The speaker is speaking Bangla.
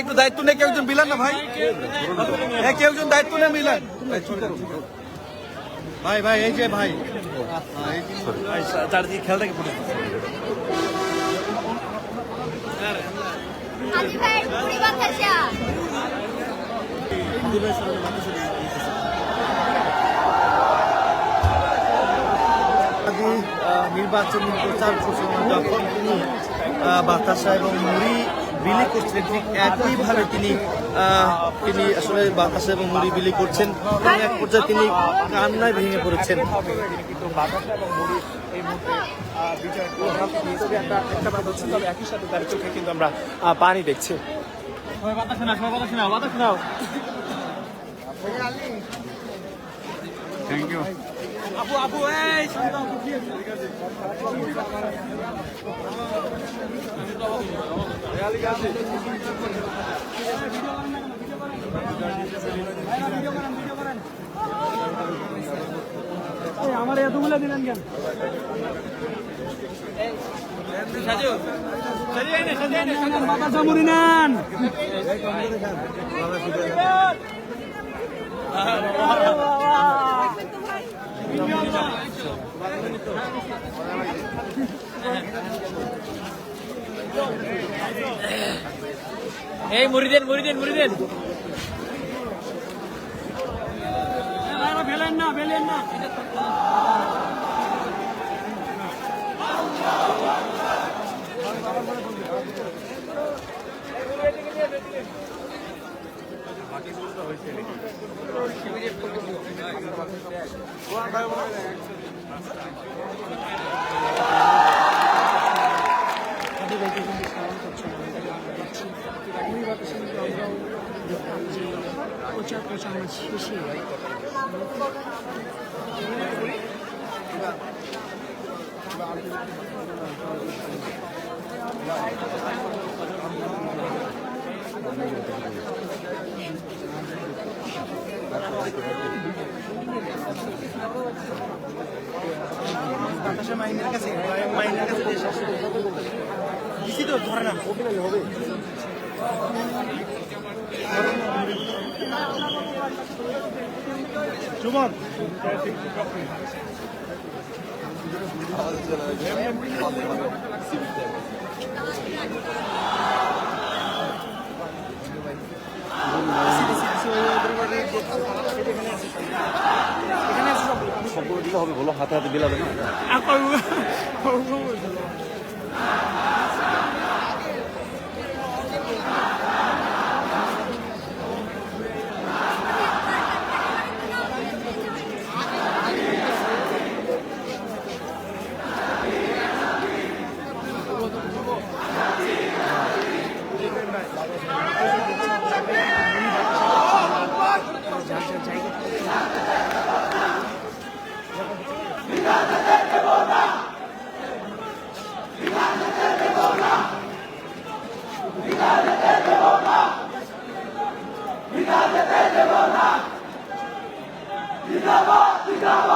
একটু দায়িত্ব নেই, কেউ একজন মিলান না ভাই, কেউ একজন দায়িত্ব নেই মিলান ভাই। ভাই এই যে ভাই চারিদিকে খেলটাকে পড়ে নির্বাচনী প্রচার ঘোষণা যখন তিনি বাতাসা এবং মুড়ি বিলি করছিলেন, ঠিক একইভাবে তিনি আসলে বাতাসা এবং মুড়ি বিলি করছেন এবং এক পর্যায়ে তিনি কান্নায় ভেঙে পড়েছেন। একই সাথে তার চোখে কিন্তু আমরা পানি দেখছি। থ্যাংক ইউ আপু আপু আমার এতগুলো দিলেন কেন? বাতাসা মুড়ি নেন। এই মুড়ি দেন মুড়ি দেন মুড়ি দেন। ফেলেন না ফেলেন না। প্রচার প্রচারণা শেষে মাইনের কাছে তো ধরে না হবে সুমন সবগুলো দিলে হবে, বলো হাতে হাতে বিলাবে না। জিন্দাবাদ জিন্দাবাদ